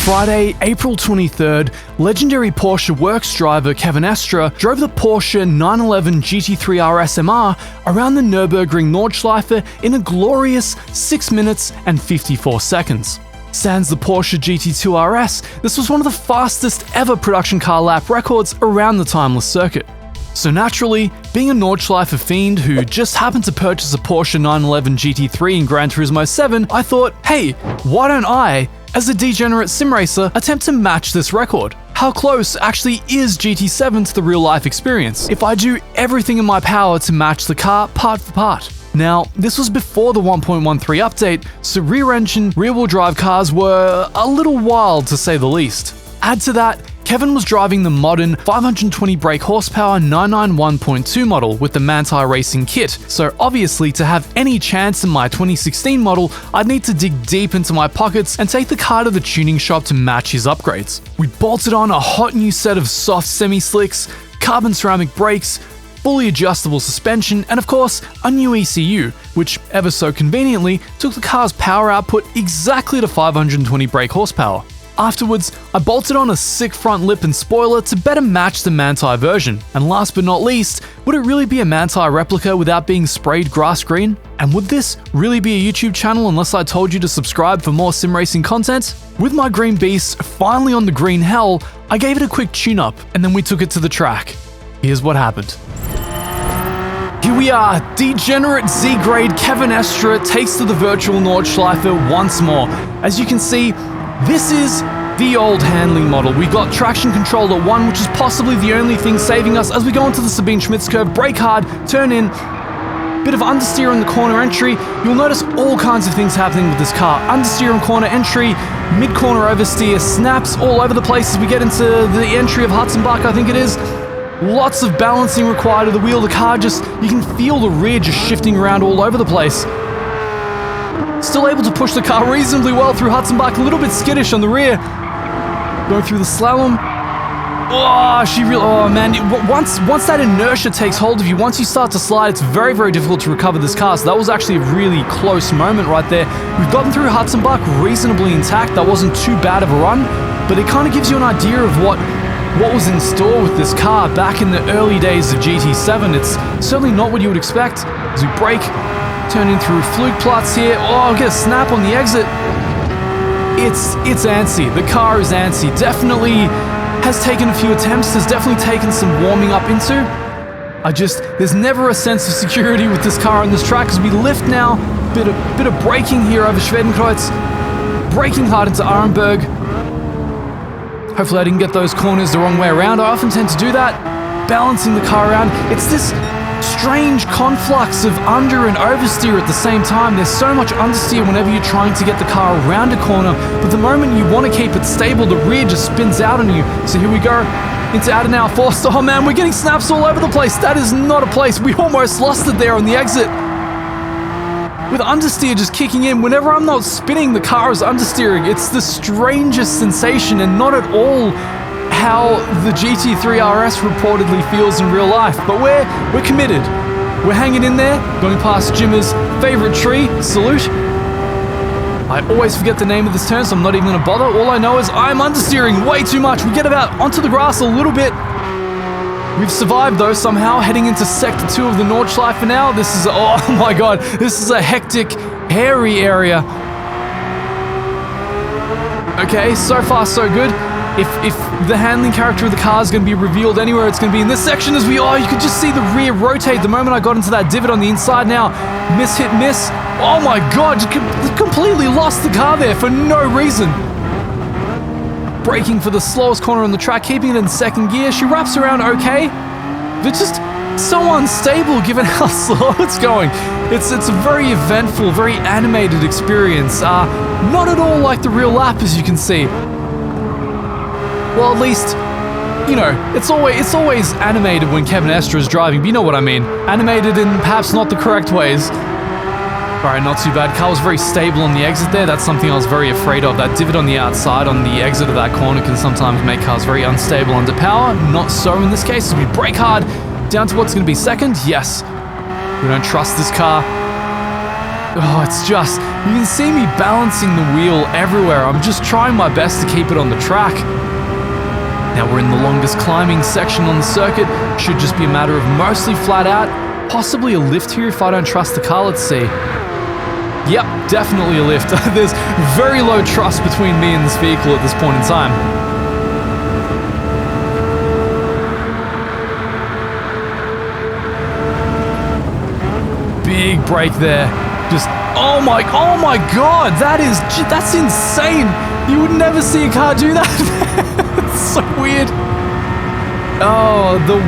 Friday, April 23rd, legendary Porsche works driver Kevin Estre drove the Porsche 911 GT3 RS MR around the Nurburgring Nordschleife in a glorious 6 minutes and 54 seconds. Sans the Porsche GT2 RS, this was one of the fastest ever production car lap records around the timeless circuit. So naturally, being a Nordschleife fiend who just happened to purchase a Porsche 911 GT3 in Gran Turismo 7, I thought, hey, why don't I, as a degenerate sim racer, attempt to match this record? How close actually is GT7 to the real life experience if I do everything in my power to match the car part for part? Now, this was before the 1.13 update, so rear-engine, rear-wheel drive cars were a little wild to say the least. Add to that, Kevin was driving the modern 520 brake horsepower 991.2 model with the Manti Racing kit, so obviously to have any chance in my 2016 model, I'd need to dig deep into my pockets and take the car to the tuning shop to match his upgrades. We bolted on a hot new set of soft semi-slicks, carbon ceramic brakes, fully adjustable suspension, and of course, a new ECU, which ever so conveniently took the car's power output exactly to 520 brake horsepower. Afterwards, I bolted on a sick front lip and spoiler to better match the Manti version. And last but not least, would it really be a Manti replica without being sprayed grass green? And would this really be a YouTube channel unless I told you to subscribe for more sim racing content? With my green beast finally on the green hell, I gave it a quick tune-up and then we took it to the track. Here's what happened. Here we are, degenerate Z-grade Kevin Estre takes to the virtual Nordschleife once more. As you can see, this is the old handling model. We got traction control at 1, which is possibly the only thing saving us as we go into the Sabine Schmitz curve, brake hard, turn in, bit of understeer in the corner entry. You'll notice all kinds of things happening with this car. Understeer and corner entry, mid-corner oversteer, snaps all over the place as we get into the entry of Heusinkveld, I think it is. Lots of balancing required of the wheel. The car just, you can feel the rear just shifting around all over the place. Still able to push the car reasonably well through Heusinkveld, a little bit skittish on the rear. Going through the slalom. Oh man, once that inertia takes hold of you, once you start to slide, it's very, very difficult to recover this car. So that was actually a really close moment right there. We've gotten through Heusinkveld reasonably intact. That wasn't too bad of a run, but it kind of gives you an idea of what was in store with this car back in the early days of GT7. It's certainly not what you would expect. As we brake, turn in through Flugplatz here. Oh, get a snap on the exit. It's antsy. The car is antsy. Definitely has taken a few attempts. Has definitely taken some warming up into. There's never a sense of security with this car on this track as we lift now. Bit of braking here over Schwedenkreuz. Braking hard into Arenberg. Hopefully I didn't get those corners the wrong way around. I often tend to do that. Balancing the car around. It's this strange conflux of under and oversteer at the same time. There's so much understeer whenever you're trying to get the car around a corner, but the moment you want to keep it stable, the rear just spins out on you. So here we go into Adenauer Forst. Oh man, we're getting snaps all over the place. That is not a place. We almost lost it there on the exit. With understeer just kicking in, whenever I'm not spinning, the car is understeering. It's the strangest sensation and not at all how the GT3 RS reportedly feels in real life. But we're committed. We're hanging in there, going past Jimmer's favorite tree. Salute. I always forget the name of this turn, so I'm not even going to bother. All I know is I'm understeering way too much. We get about onto the grass a little bit. We've survived though somehow, heading into Sector 2 of the Nordschleife now. This is, oh my god, this is a hectic, hairy area. Okay, so far so good. If the handling character of the car is going to be revealed anywhere, it's going to be in this section as you could just see the rear rotate the moment I got into that divot on the inside now. Miss, hit, miss. Oh my god, completely lost the car there for no reason. Braking for the slowest corner on the track, keeping it in second gear. She wraps around okay. They're just so unstable given how slow it's going. It's a very eventful, very animated experience. Not at all like the real lap, as you can see. Well, at least, you know, it's always animated when Kevin Estre is driving, but you know what I mean. Animated in perhaps not the correct ways. Alright, not too bad. Car was very stable on the exit there. That's something I was very afraid of. That divot on the outside on the exit of that corner can sometimes make cars very unstable under power. Not so in this case, as we brake hard down to what's going to be second. Yes. We don't trust this car. Oh, it's just, you can see me balancing the wheel everywhere. I'm just trying my best to keep it on the track. Now we're in the longest climbing section on the circuit. Should just be a matter of mostly flat out, possibly a lift here if I don't trust the car. Let's see. Yep, definitely a lift. There's very low trust between me and this vehicle at this point in time. Big break there. Just, oh my god, that's insane. You would never see a car do that. It's so weird. Oh, the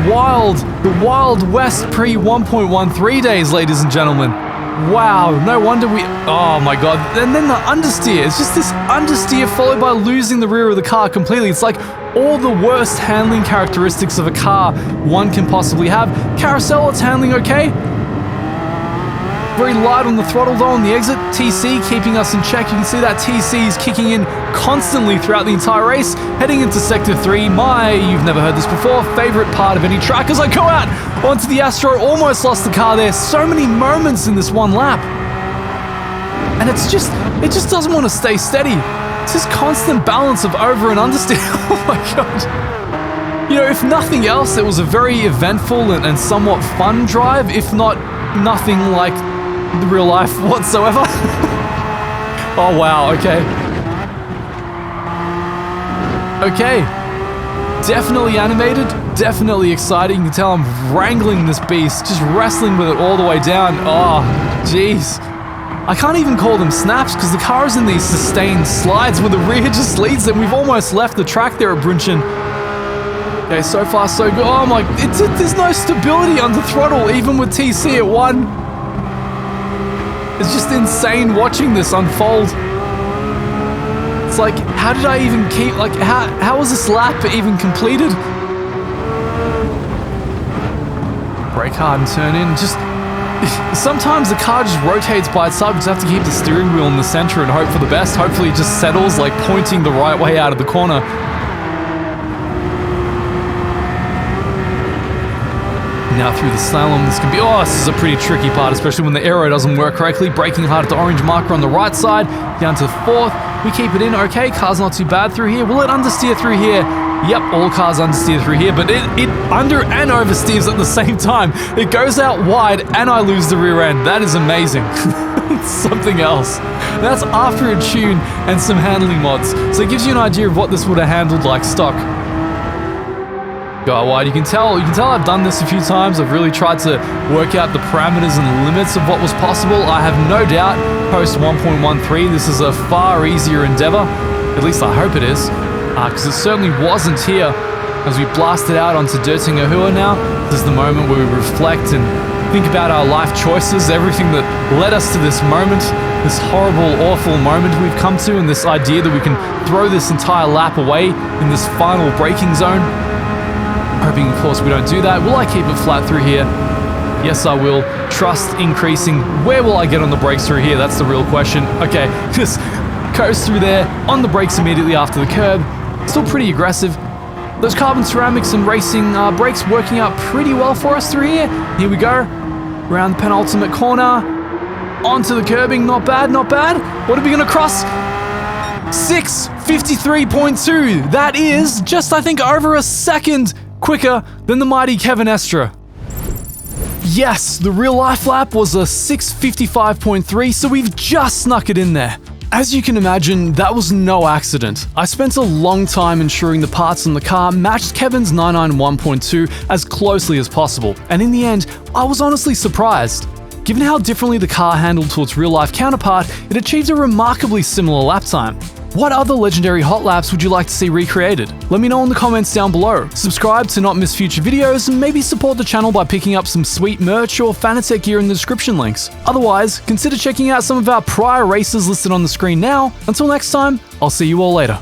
Wild West pre 1.13 days, ladies and gentlemen. Wow, no wonder we, oh my god. And then the understeer, it's just this understeer followed by losing the rear of the car completely. It's like all the worst handling characteristics of a car one can possibly have. Carousel, it's handling okay. Very light on the throttle though on the exit. TC keeping us in check. You can see that TC is kicking in constantly throughout the entire race. Heading into Sector 3, you've never heard this before, favorite part of any track as I go out onto the Estre. Almost lost the car there. So many moments in this one lap. And it just doesn't want to stay steady. It's this constant balance of over and understeer. Oh my god. You know, if nothing else, it was a very eventful and somewhat fun drive, if not nothing like the real life whatsoever. Oh wow, okay. Okay. Definitely animated, definitely exciting. You can tell I'm wrangling this beast, just wrestling with it all the way down. Oh, jeez. I can't even call them snaps because the car is in these sustained slides where the rear just leads them. We've almost left the track there at Brunchen. Okay, so far so good. Oh my, there's no stability under throttle even with TC at 1. It's just insane watching this unfold. It's like, how did I even keep, like, how was this lap even completed? Brake hard and turn in, just, sometimes the car just rotates by itself. You just have to keep the steering wheel in the center and hope for the best. Hopefully it just settles, like pointing the right way out of the corner. Now through the slalom, this can be, oh, this is a pretty tricky part, especially when the aero doesn't work correctly. Braking hard at the orange marker on the right side, down to the 4th. We keep it in, okay, car's not too bad through here. Will it understeer through here? Yep, all cars understeer through here, but it under and oversteers at the same time. It goes out wide and I lose the rear end. That is amazing. It's something else. That's after a tune and some handling mods. So it gives you an idea of what this would have handled like stock. Go out wide. You can tell I've done this a few times. I've really tried to work out the parameters and limits of what was possible. I have no doubt post 1.13 this is a far easier endeavor. At least I hope it is, because it certainly wasn't here. As we blasted out onto Döttinger Höhe now, this is the moment where we reflect and think about our life choices, everything that led us to this moment, this horrible, awful moment we've come to, and this idea that we can throw this entire lap away in this final braking zone. Hoping, of course, we don't do that. Will I keep it flat through here? Yes, I will. Trust increasing. Where will I get on the brakes through here? That's the real question. Okay, just coast through there, on the brakes immediately after the curb. Still pretty aggressive. Those carbon ceramics and racing brakes working out pretty well for us through here. Here we go. Around the penultimate corner. Onto the curbing. Not bad, not bad. What are we going to cross? 6:53.2. That is just, I think, over a second quicker than the mighty Kevin Estre. Yes, the real life lap was a 6:55.3, so we've just snuck it in there. As you can imagine, that was no accident. I spent a long time ensuring the parts on the car matched Kevin's 991.2 as closely as possible, and in the end, I was honestly surprised. Given how differently the car handled to its real-life counterpart, it achieved a remarkably similar lap time. What other legendary hot laps would you like to see recreated? Let me know in the comments down below. Subscribe to not miss future videos, and maybe support the channel by picking up some sweet merch or FANATEC gear in the description links. Otherwise, consider checking out some of our prior races listed on the screen now. Until next time, I'll see you all later.